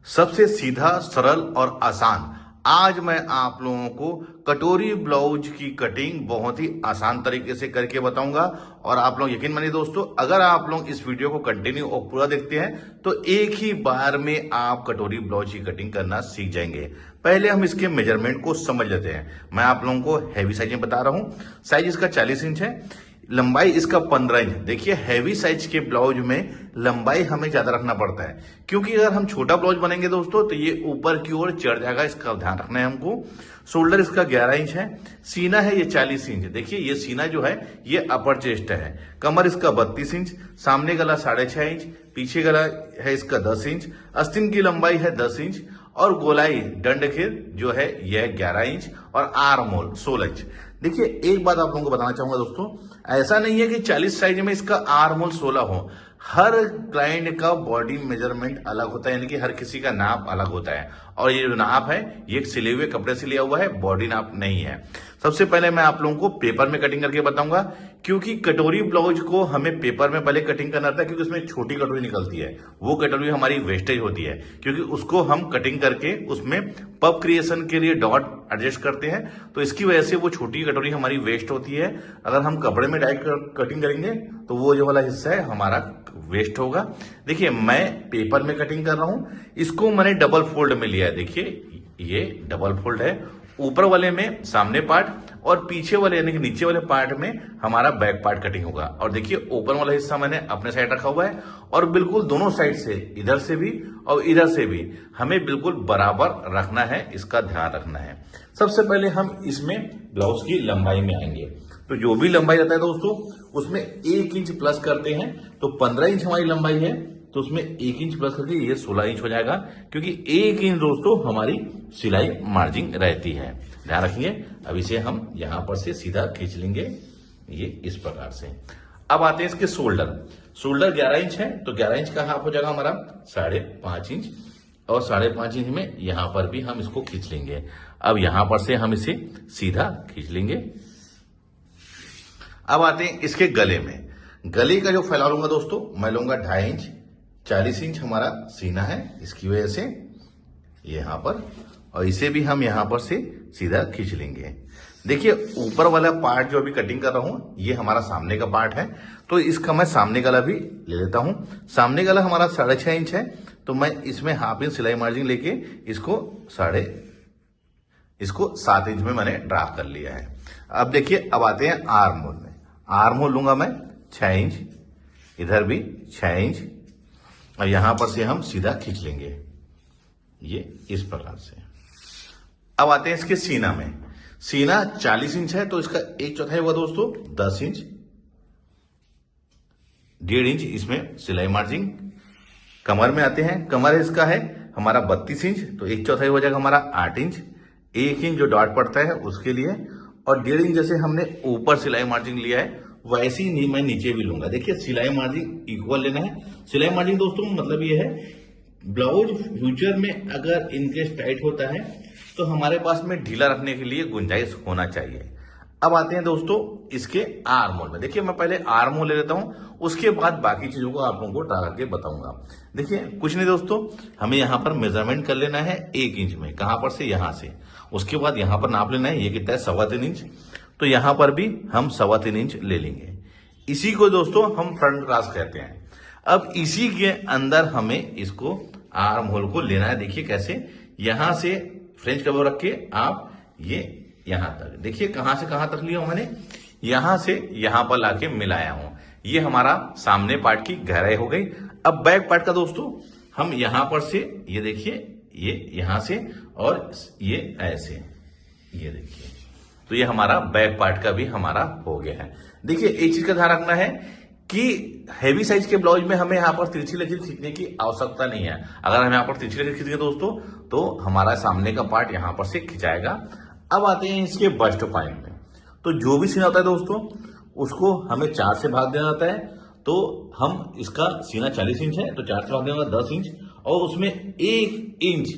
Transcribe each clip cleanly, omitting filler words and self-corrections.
सबसे सीधा, सरल और आसान। आज मैं आप लोगों को कटोरी ब्लाउज की कटिंग बहुत ही आसान तरीके से करके बताऊंगा। और आप लोग यकीन मानिए दोस्तों, अगर आप लोग इस वीडियो को कंटिन्यू और पूरा देखते हैं तो एक ही बार में आप कटोरी ब्लाउज की कटिंग करना सीख जाएंगे। पहले हम इसके मेजरमेंट को समझ लेते हैं। मैं आप लोगों को हैवी साइज में बता रहा हूं। साइज इसका 40 इंच है, लंबाई इसका 15 इंच। देखिए, हैवी साइज के ब्लाउज में लंबाई हमें ज्यादा रखना पड़ता है, क्योंकि अगर हम छोटा ब्लाउज बनेंगे दोस्तों तो ये ऊपर की ओर चढ़ जाएगा। इसका ध्यान रखना है हमको। शोल्डर इसका 11 इंच है, सीना है ये 40 इंच। देखिए, ये सीना जो है ये अपर चेस्ट है। कमर इसका 32 इंच, सामने गला 6.5 इंच, पीछे गला है इसका 10 इंच, आस्तीन की लंबाई है 10 इंच और गोलाई दंडखिर जो है यह 11 इंच और आर्म होल 16 इंच। देखिए, एक बात आप लोगों को बताना चाहूंगा दोस्तों, ऐसा नहीं है कि 40 साइज में इसका आर्म होल 16 हो। हर क्लाइंट का बॉडी मेजरमेंट अलग होता है, यानी कि हर किसी का नाप अलग होता है। और ये जो नाप है ये सिले हुए कपड़े से लिया हुआ है, बॉडी नाप नहीं है। सबसे पहले मैं आप लोगों को पेपर में कटिंग करके बताऊंगा, क्योंकि कटोरी ब्लाउज को हमें पेपर में पहले कटिंग करना था, क्योंकि उसमें छोटी कटोरी निकलती है। वो कटोरी हमारी वेस्टेज होती है, क्योंकि उसको हम कटिंग करके उसमें पफ क्रिएशन के लिए डॉट एडजस्ट करते हैं, तो इसकी वजह से वो छोटी कटोरी हमारी वेस्ट होती है। अगर हम कपड़े में डायरेक्ट कटिंग करेंगे तो वो जो वाला हिस्सा है हमारा वेस्ट होगा। देखिए, मैं पेपर में कटिंग कर रहा हूं। इसको मैंने डबल फोल्ड में लिया है। देखिए, ये डबल फोल्ड है। ऊपर वाले में सामने पार्ट और पीछे वाले यानी कि नीचे वाले पार्ट में हमारा बैक पार्ट कटिंग होगा। और देखिए, ओपन वाला हिस्सा मैंने अपने साइड रखा हुआ है और बिल्कुल दोनों साइड से, इधर से भी और इधर से भी हमें बिल्कुल बराबर रखना है। इसका ध्यान रखना है। सबसे पहले हम इसमें ब्लाउज की लंबाई में आएंगे। तो जो भी लंबाई रहता है दोस्तों उसमें 1 इंच प्लस करते हैं। तो 15 इंच हमारी लंबाई है, तो उसमें 1 इंच प्लस करके ये 16 इंच हो जाएगा, क्योंकि 1 इंच दोस्तों हमारी सिलाई मार्जिन रहती है। ध्यान रखिए। अब इसे हम यहां पर से सीधा खींच लेंगे, ये इस प्रकार से। अब आते हैं इसके शोल्डर। शोल्डर 11 इंच है, तो 11 इंच का हाफ हो जाएगा हमारा 5.5 इंच, और 5.5 इंच में यहां पर भी हम इसको खींच लेंगे। अब यहां पर से हम इसे सीधा खींच लेंगे। अब आते हैं इसके गले में। गले का जो फैलाव लूंगा दोस्तों, मैं लूंगा 2.5 इंच। 40 इंच हमारा सीना है, इसकी वजह से यहां पर, और इसे भी हम यहां पर से सीधा खींच लेंगे। देखिए, ऊपर वाला पार्ट जो अभी कटिंग कर रहा हूं ये हमारा सामने का पार्ट है, तो इसका मैं सामने गला भी ले लेता हूं। सामने गला हमारा 6.5 इंच है, तो मैं इसमें हाफ इंच सिलाई मार्जिन लेके इसको 7 इंच में मैंने ड्रा कर लिया है। अब देखिए, अब आते हैं आर्म होल में। आर्म होल लूंगा मैं 6 इंच, इधर भी 6 इंच, और यहां पर से हम सीधा खींच लेंगे, ये इस प्रकार से। अब आते हैं इसके सीना में। सीना 40 इंच है, तो इसका 1/4 हुआ दोस्तों 10 इंच। 1.5 इंच इसमें सिलाई मार्जिन। कमर में आते हैं। कमर इसका है हमारा 32 इंच, तो 1/4 हो जाएगा हमारा 8 इंच। 1 इंच जो डॉट पड़ता है उसके लिए, और 1.5 इंच जैसे हमने ऊपर सिलाई मार्जिन लिया है वैसे ही मैं नीचे भी लूंगा। देखिए, सिलाई मार्जिन इक्वल लेना है। सिलाई मार्जिन दोस्तों मतलब ये है, ब्लाउज फ्यूचर में अगर इनकेस टाइट होता है तो हमारे पास में ढीला रखने के लिए गुंजाइश होना चाहिए। अब आते हैं दोस्तों इसके आर्म होल में। देखिए, मैं पहले आर्म होल ले लेता हूं, उसके बाद बाकी चीजों को आप लोगों को ड्रा करके बताऊंगा। देखिए, कुछ नहीं दोस्तों, हमें यहां पर मेजरमेंट कर लेना है 1 इंच में। कहां पर से? यहां से। उसके बाद यहां पर नाप लेना है, ये कितना है 3.25 इंच, तो यहां पर भी हम 3.25 इंच ले लेंगे। इसी को दोस्तों हम फ्रंट क्रास कहते हैं। अब इसी के अंदर हमें इसको आर्म होल को लेना है। देखिए कैसे, यहां से फ्रेंच कवर रख के आप ये यहां तक, देखिए कहां से कहां तक लिया हूं मैंने, यहां से यहां पर लाके मिलाया हूं। ये हमारा सामने पार्ट की गहराई हो गई। अब बैक पार्ट का दोस्तों हम यहां पर से, ये देखिए, ये यहां से और ये ऐसे, ये देखिए, तो ये हमारा बैक पार्ट का भी हमारा हो गया है। देखिए, एक चीज का ध्यान रखना है कि हैवी साइज के ब्लाउज में हमें यहाँ पर तिरछी लकीर खींचने की आवश्यकता नहीं है। अगर हम यहाँ पर तिरछी लकीर खींचेंगे दोस्तों तो हमारा सामने का पार्ट यहाँ पर से खिंचाएगा। अब आते हैं इसके बस्ट पॉइंट में। तो जो भी सीना होता है दोस्तों उसको हमें 4 से भाग देना होता है। तो हम, इसका सीना 40 इंच है, तो 4 से भाग देना 10 इंच, और उसमें 1 इंच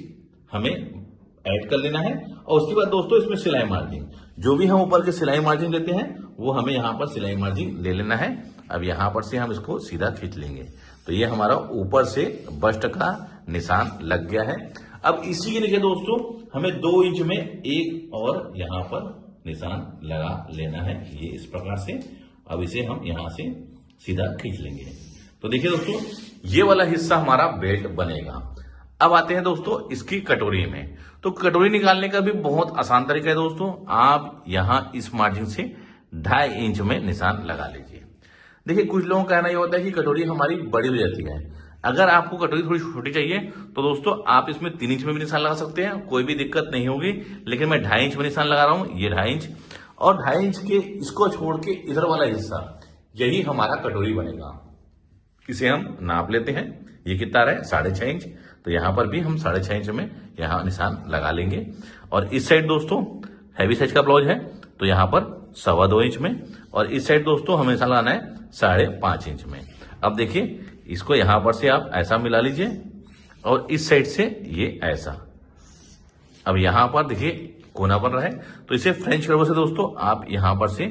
हमें ऐड कर लेना है। और उसके बाद दोस्तों इसमें सिलाई मार्जिन, जो भी हम ऊपर के सिलाई मार्जिन लेते हैं वो हमें यहाँ पर सिलाई मार्जिन ले लेना है। अब यहां पर से हम इसको सीधा खींच लेंगे। तो ये हमारा ऊपर से बस्ट का निशान लग गया है। अब इसी के नीचे दोस्तों हमें 2 इंच में एक और यहाँ पर निशान लगा लेना है, ये इस प्रकार से। अब इसे हम यहाँ से सीधा खींच लेंगे। तो देखिए दोस्तों ये वाला हिस्सा हमारा बेल्ट बनेगा। अब आते हैं दोस्तों इसकी कटोरी में। तो कटोरी निकालने का भी बहुत आसान तरीका है दोस्तों। आप यहाँ इस मार्जिन से 2.5 इंच में निशान लगा लीजिए। देखिए कुछ लोगों का कहना यह होता है कि कटोरी हमारी बड़ी हो जाती है। अगर आपको कटोरी थोड़ी छोटी चाहिए तो दोस्तों आप इसमें 3 इंच में भी निशान लगा सकते हैं, कोई भी दिक्कत नहीं होगी। लेकिन मैं 2.5 इंच में निशान लगा रहा हूं, ये 2.5 इंच और 2.5 इंच के इसको छोड़ के इधर वाला हिस्सा, यही हमारा कटोरी बनेगा। इसे हम नाप लेते हैं, ये कितना है 6.5 इंच। तो यहां पर भी हम 6.5 इंच में यहां निशान लगा लेंगे। और इस साइड दोस्तों हैवी साइज का ब्लाउज है तो यहां पर 2.25 इंच में, और इस साइड दोस्तों हमें निशान लगाना है 5.5 इंच में। अब देखिए इसको यहां पर से आप ऐसा मिला लीजिए और इस साइड से ये ऐसा। अब यहां पर देखिए कोना बन रहा है तो इसे फ्रेंच कर्व से दोस्तों आप यहां पर से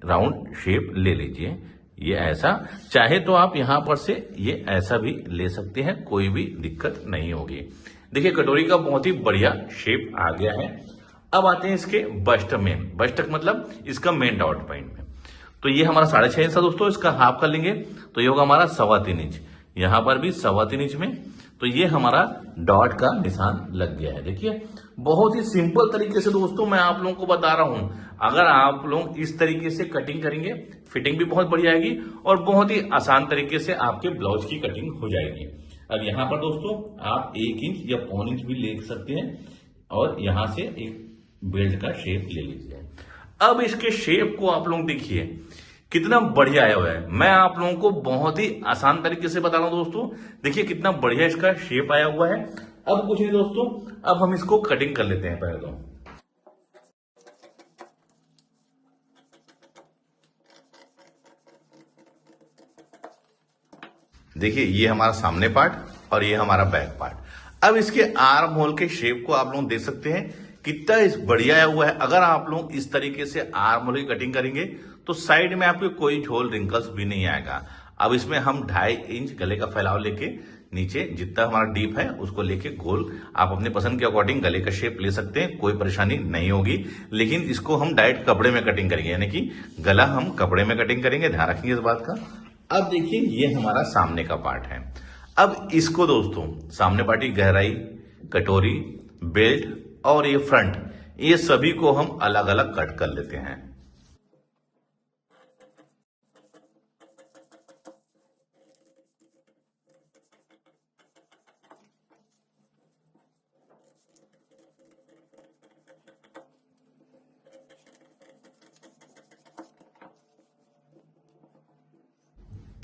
राउंड शेप ले लीजिए, ये ऐसा। चाहे तो आप यहां पर से ये ऐसा भी ले सकते हैं, कोई भी दिक्कत नहीं होगी। देखिए कटोरी का बहुत ही बढ़िया शेप आ गया है। अब आते हैं इसके बस्ट में। बस्ट मतलब इसका मेन डॉट पॉइंट में। तो ये हमारा 6.5 इंच था दोस्तों, इसका हाफ कर लेंगे तो ये होगा हमारा 3.25 इंच। यहां पर भी 3.25 इंच में। तो ये हमारा डॉट का निशान लग गया है। देखिए बहुत ही सिंपल तरीके से दोस्तों मैं आप लोगों को बता रहा हूं। अगर आप लोग इस तरीके से कटिंग करेंगे, फिटिंग भी बहुत बढ़िया आएगी और बहुत ही आसान तरीके से आपके ब्लाउज की कटिंग हो जाएगी। अब यहां पर दोस्तों आप 1 इंच या 1.25 इंच भी ले सकते हैं और यहां से एक बेल्ट का शेप ले लीजिए। अब इसके शेप को आप लोग देखिए कितना बढ़िया आया हुआ है। मैं आप लोगों को बहुत ही आसान तरीके से बता रहा हूं दोस्तों। देखिए कितना बढ़िया इसका शेप आया हुआ है। अब कुछ नहीं दोस्तों, अब हम इसको कटिंग कर लेते हैं पहले तो। देखिए ये हमारा सामने पार्ट और ये हमारा बैक पार्ट। अब इसके आर्म होल के शेप को आप लोग देख सकते हैं कितना बढ़िया आया हुआ है। अगर आप लोग इस तरीके से आर्म होल की कटिंग करेंगे तो साइड में आपके कोई झोल रिंकल्स भी नहीं आएगा। अब इसमें हम 2.5 इंच गले का फैलाव लेके नीचे जितना हमारा डीप है उसको लेके गोल आप अपने पसंद के अकॉर्डिंग गले का शेप ले सकते हैं, कोई परेशानी नहीं होगी। लेकिन इसको हम डायरेक्ट कपड़े में कटिंग करेंगे, यानी कि गला हम कपड़े में कटिंग करेंगे, ध्यान रखेंगे इस बात का। अब देखिए ये हमारा सामने का पार्ट है। अब इसको दोस्तों सामने पार्ट की गहराई, कटोरी, बेल्ट और ये फ्रंट, ये सभी को हम अलग अलग कट कर लेते हैं।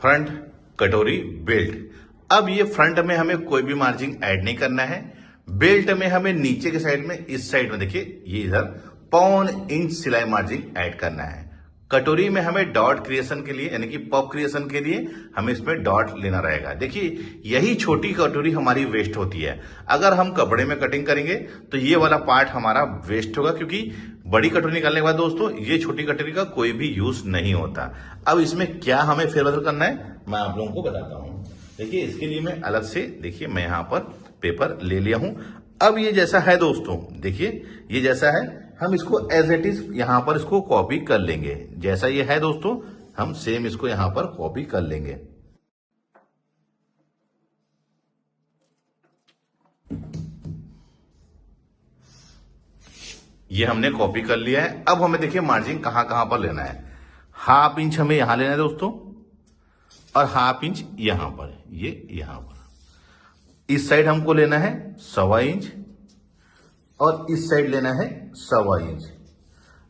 फ्रंट, कटोरी, बेल्ट। अब ये फ्रंट में हमें कोई भी मार्जिन ऐड नहीं करना है। बेल्ट में हमें नीचे के साइड में, इस साइड में देखिए ये इधर 1.25 इंच सिलाई मार्जिन ऐड करना है। कटोरी में हमें डॉट क्रिएशन के लिए, यानी कि पॉप क्रिएशन के लिए हमें इसमें डॉट लेना रहेगा। देखिए यही छोटी कटोरी हमारी वेस्ट होती है। अगर हम कपड़े में कटिंग करेंगे तो ये वाला पार्ट हमारा वेस्ट होगा, क्योंकि बड़ी कटोरी निकालने के बाद दोस्तों ये छोटी कटोरी का कोई भी यूज नहीं होता। अब इसमें क्या हमें फेरबदल करना है मैं आप लोगों को बताता हूं। देखिए इसके लिए मैं अलग से, देखिए मैं यहां पर पेपर ले लिया हूं। अब ये जैसा है दोस्तों, देखिए ये जैसा है, हम इसको एज इट इज यहां पर इसको कॉपी कर लेंगे। जैसा ये है दोस्तों हम सेम इसको यहां पर कॉपी कर लेंगे। ये हमने कॉपी कर लिया है। अब हमें देखिए मार्जिन कहां कहां पर लेना है। 1/2 इंच हमें यहां लेना है दोस्तों और 1/2 इंच यहां पर, ये यहां पर। इस साइड हमको लेना है 1.25 इंच और इस साइड लेना है 1.25 इंच।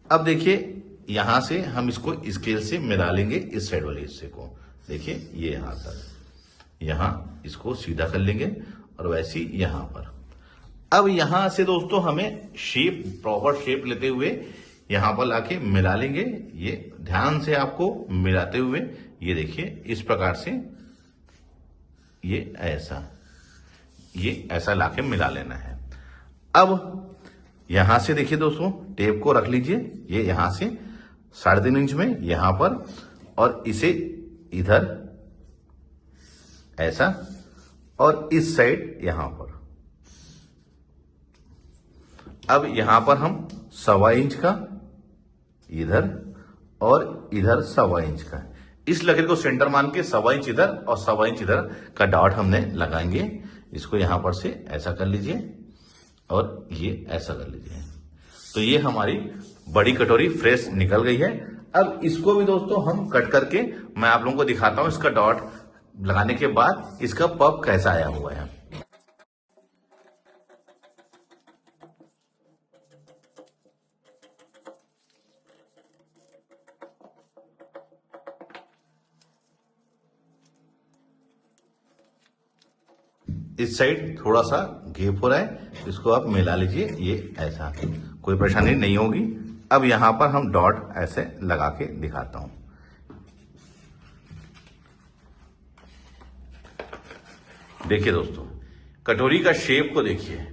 अब देखिए यहां से हम इसको स्केल से मिला लेंगे इस साइड वाले हिस्से को। देखिए ये यहां तक, यहां इसको सीधा कर लेंगे और वैसे ही यहां पर। अब यहां से दोस्तों हमें शेप, प्रॉपर शेप लेते हुए यहां पर लाके मिला लेंगे। ये ध्यान से आपको मिलाते हुए, ये देखिए इस प्रकार से, ये ऐसा लाके मिला लेना है। अब यहां से देखिए दोस्तों टेप को रख लीजिए, ये यहां से 3.5 इंच में यहां पर, और इसे इधर ऐसा, और इस साइड यहां पर। अब यहां पर हम 1.25 इंच का इधर और इधर 1.25 इंच का, इस लकीर को सेंटर मान के 1.25 इंच इधर और 1.25 इंच इधर का डॉट हमने लगाएंगे। इसको यहां पर से ऐसा कर लीजिए और ये ऐसा कर लीजिए। तो ये हमारी बड़ी कटोरी फ्रेश निकल गई है। अब इसको भी दोस्तों हम कट करके मैं आप लोगों को दिखाता हूं इसका डॉट लगाने के बाद इसका पफ कैसा आया हुआ है। इस साइड थोड़ा सा गैप हो रहा है, इसको आप मिला लीजिए, ये ऐसा, कोई परेशानी नहीं होगी। अब यहां पर हम डॉट ऐसे लगा के दिखाता हूं। देखिए दोस्तों, कटोरी का शेप को देखिए,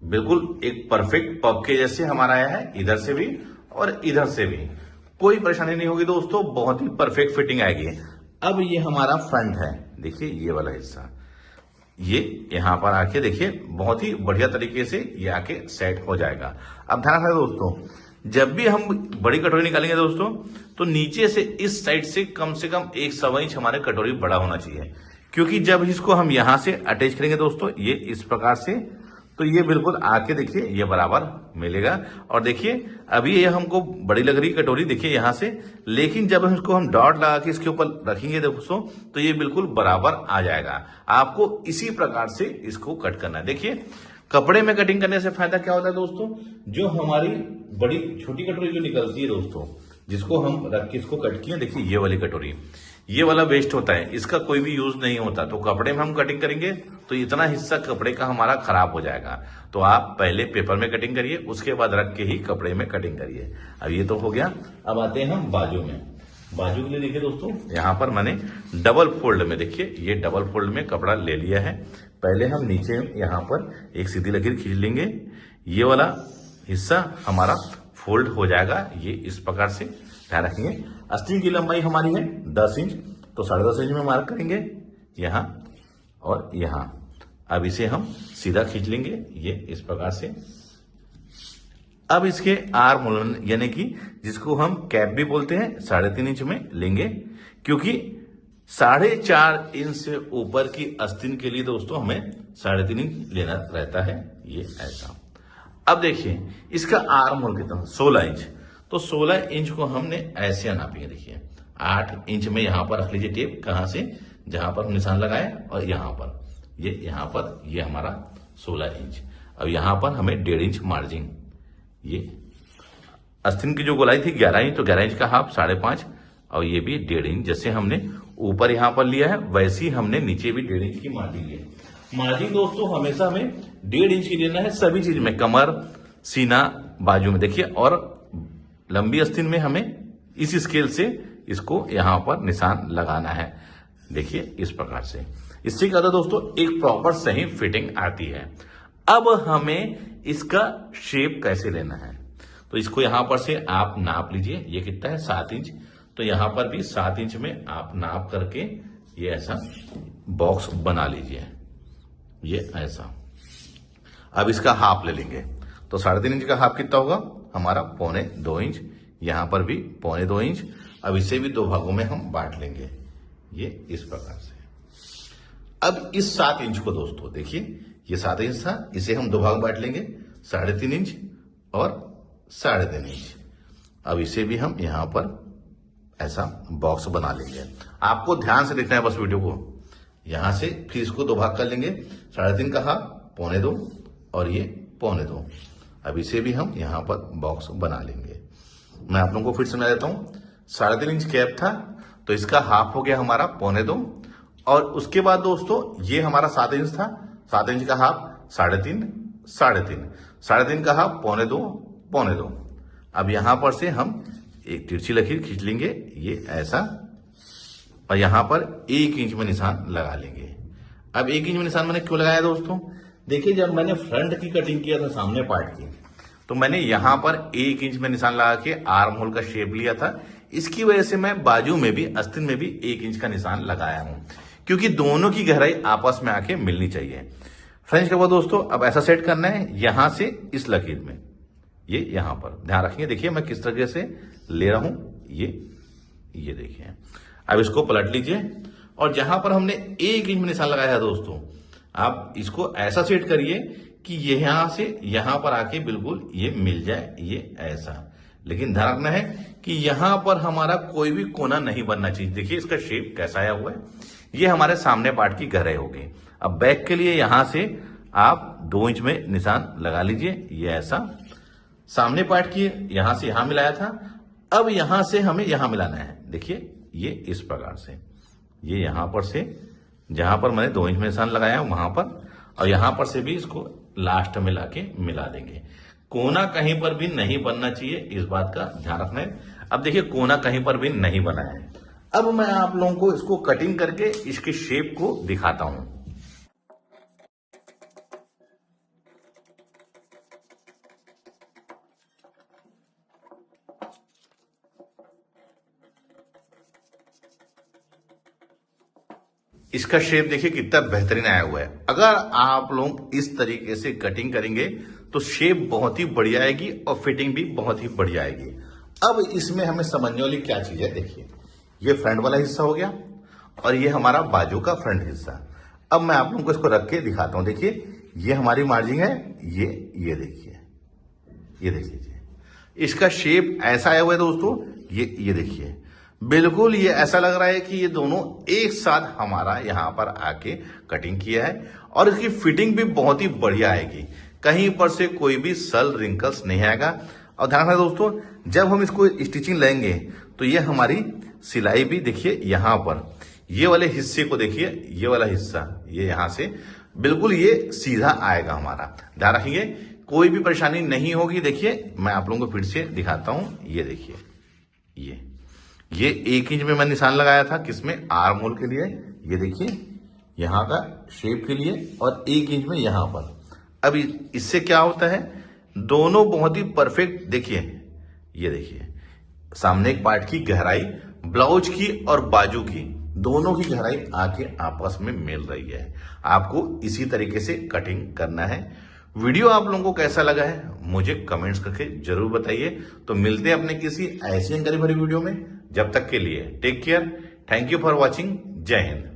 बिल्कुल एक परफेक्ट पफ के जैसे हमारा आया है, इधर से भी और इधर से भी कोई परेशानी नहीं होगी दोस्तों, बहुत ही परफेक्ट फिटिंग आएगी। अब ये हमारा फ्रंट है, देखिए ये वाला हिस्सा, ये यहां पर आके देखिए बहुत ही बढ़िया तरीके से ये आके सेट हो जाएगा। अब ध्यान रखना दोस्तों, जब भी हम बड़ी कटोरी निकालेंगे दोस्तों, तो नीचे से इस साइड से कम 1.25 इंच हमारे कटोरी बड़ा होना चाहिए, क्योंकि जब इसको हम यहां से अटैच करेंगे दोस्तों, ये इस प्रकार से, तो ये बिल्कुल आके देखिए ये बराबर मिलेगा। और देखिए अभी ये हमको बड़ी लग रही कटोरी देखिए यहां से, लेकिन जब इसको हम डॉट लगा के इसके ऊपर रखेंगे दोस्तों, तो ये बिल्कुल बराबर आ जाएगा। आपको इसी प्रकार से इसको कट करना है। देखिए कपड़े में कटिंग करने से फायदा क्या होता है दोस्तों, जो हमारी बड़ी छोटी कटोरी जो निकलती है दोस्तों, जिसको हम रख के इसको कट किए, देखिए ये वाली कटोरी, ये वाला वेस्ट होता है, इसका कोई भी यूज नहीं होता। तो कपड़े में हम कटिंग करेंगे तो इतना हिस्सा कपड़े का हमारा खराब हो जाएगा। तो आप पहले पेपर में कटिंग करिए, उसके बाद रख के ही कपड़े में कटिंग करिए। अब ये तो हो गया। अब आते हैं हम बाजू में। बाजू के लिए देखिए दोस्तों, यहां पर मैंने डबल फोल्ड में, देखिए ये डबल फोल्ड में कपड़ा ले लिया है। पहले हम नीचे यहां पर एक सीधी लकीर खींच लेंगे, ये वाला हिस्सा हमारा फोल्ड हो जाएगा, ये इस प्रकार से ध्यान रखेंगे। आस्तीन की लंबाई हमारी है 10 इंच, तो 10.5 इंच में मार्क करेंगे यहां और यहां। अब इसे हम सीधा खींच लेंगे, ये इस प्रकार से। अब इसके आर्म यानी कि जिसको हम कैप भी बोलते हैं, 3.5 इंच में लेंगे, क्योंकि 4.5 इंच से ऊपर की आस्तीन के लिए दोस्तों हमें 3.5 इंच लेना रहता है, ये ऐसा। अब देखिए इसका आर्म होल कितना, 16 इंच, तो 16 इंच को हमने ऐसे नापेंगे। देखिए 8 इंच में यहां पर रख लीजिए टेप, कहां से, जहां पर हम निशान लगाए, और यहां पर यहां पर ये हमारा 16 इंच। अब यहां पर हमें 1.5 इंच मार्जिन, ये आस्तीन की जो गोलाई थी 11 इंच, तो 11 इंच का हाफ 5.5, और ये भी 1.5 इंच। जैसे हमने ऊपर यहां पर लिया है, वैसे ही हमने नीचे भी 1.5 इंच की मार्जिन ली है। मार्जिन दोस्तों हमेशा हमें 1.5 इंच की लेना है सभी चीज में, कमर, सीना, बाजू में। देखिए और लंबी आस्तीन में हमें इस स्केल से इसको यहां पर निशान लगाना है, देखिए इस प्रकार से। इससे क्या होता है दोस्तों, एक प्रॉपर सही फिटिंग आती है। अब हमें इसका शेप कैसे लेना है, तो इसको यहां पर से आप नाप लीजिए, ये कितना है 7 इंच, तो यहां पर भी 7 इंच में आप नाप करके ये ऐसा बॉक्स बना लीजिए, ये ऐसा। अब इसका हाफ ले लेंगे, तो 3.5 इंच का हाफ कितना होगा हमारा, 1.25 इंच, यहां पर भी 1.25 इंच। अब इसे भी 2 भागों में हम बांट लेंगे, ये इस प्रकार से। अब इस 7 इंच को दोस्तों देखिए, ये 7 इंच था, इसे हम 2 भाग बांट लेंगे, 3.5 इंच और 3.5 इंच। अब इसे भी हम यहां पर ऐसा बॉक्स बना लेंगे। आपको ध्यान से देखना है बस वीडियो को, यहां से फिर इसको 2 भाग कर लेंगे, 3.5 का हाफ 1.25 और ये 1.25। अब इसे भी हम यहां पर बॉक्स बना लेंगे। मैं आप लोगों को फिर समझा देता हूं, 3.5 इंच कैप था, तो इसका हाफ हो गया हमारा 1.25, और उसके बाद दोस्तों ये हमारा 7 इंच था, 7 इंच का हाफ 3.5, 3.5 का हाफ 1.25। अब यहां पर से हम एक तिरछी लकीर खींच लेंगे, ये ऐसा, और यहां पर 1 इंच में निशान लगा लेंगे। अब 1 इंच में निशान मैंने क्यों लगाया दोस्तों, देखिए जब मैंने फ्रंट की कटिंग किया था सामने पार्ट की, तो मैंने यहां पर 1 इंच में निशान लगा के आर्म होल का शेप लिया था। इसकी वजह से मैं बाजू में भी, आस्तीन में भी 1 इंच का निशान लगाया हूं, क्योंकि दोनों की गहराई आपस में आके मिलनी चाहिए। फ्रेंड्स के बाद दोस्तों अब ऐसा सेट करना है यहां से इस लकीर में, ये यहां पर ध्यान रखिए। देखिए मैं किस तरीके से ले रहा हूं, ये देखिए। अब इसको पलट लीजिए और जहां पर हमने 1 इंच में निशान लगाया है दोस्तों, आप इसको ऐसा सेट करिए कि यहां से यहां पर आके बिल्कुल ये मिल जाए, ये ऐसा। लेकिन ध्यान रखना है कि यहां पर हमारा कोई भी कोना नहीं बनना चाहिए। देखिए इसका शेप कैसा आया हुआ है, ये हमारे सामने पार्ट की गहराई होगी। अब बैक के लिए यहां से आप 2 इंच में निशान लगा लीजिए, ये ऐसा। सामने पार्ट की यहां से यहां मिलाया था, अब यहां से हमें यहां मिलाना है। देखिए ये इस प्रकार से, ये यहां पर से जहां पर मैंने 2 इंच में निशान लगाया वहां पर, और यहां पर से भी इसको लास्ट में लाके मिला देंगे। कोना कहीं पर भी नहीं बनना चाहिए, इस बात का ध्यान रखना है। अब देखिए कोना कहीं पर भी नहीं बना है। अब मैं आप लोगों को इसको कटिंग करके इसके शेप को दिखाता हूं। इसका शेप देखिए कितना बेहतरीन आया हुआ है। अगर आप लोग इस तरीके से कटिंग करेंगे तो शेप बहुत ही बढ़िया आएगी और फिटिंग भी बहुत ही बढ़िया आएगी। अब इसमें हमें समझने वाली क्या चीज है, देखिए ये फ्रंट वाला हिस्सा हो गया और ये हमारा बाजू का फ्रंट हिस्सा। अब मैं आप लोगों को इसको रख के दिखाता हूं। देखिए ये हमारी मार्जिन है, ये देखिए, ये देख लीजिए। इसका शेप ऐसा आया हुआ है दोस्तों, ये देखिए बिल्कुल ये ऐसा लग रहा है कि ये दोनों एक साथ हमारा यहां पर आके कटिंग किया है और इसकी फिटिंग भी बहुत ही बढ़िया आएगी। कहीं पर से कोई भी सल रिंकल्स नहीं आएगा। और ध्यान रखना दोस्तों, जब हम इसको स्टिचिंग लेंगे तो ये हमारी सिलाई भी देखिए यहां पर, ये वाले हिस्से को देखिए, ये वाला हिस्सा ये यहां से बिल्कुल ये सीधा आएगा हमारा। ध्यान रखिए कोई भी परेशानी नहीं होगी। देखिए मैं आप लोगों को फिर से दिखाता हूं, ये देखिए ये 1 इंच में मैं निशान लगाया था, किसमें, आर्म होल के लिए। ये देखिए यहां का शेप के लिए, और 1 इंच में यहां पर। अब इससे क्या होता है, दोनों बहुत ही परफेक्ट। देखिए ये देखिए सामने एक पार्ट की गहराई ब्लाउज की और बाजू की दोनों की गहराई आके आपस में मिल रही है। आपको इसी तरीके से कटिंग करना है। वीडियो आप लोगों को कैसा लगा है मुझे कमेंट्स करके जरूर बताइए। तो मिलते हैं अपने किसी ऐसी जानकारी भरी वीडियो में। जब तक के लिए take care, thank you for watching, जय हिंद।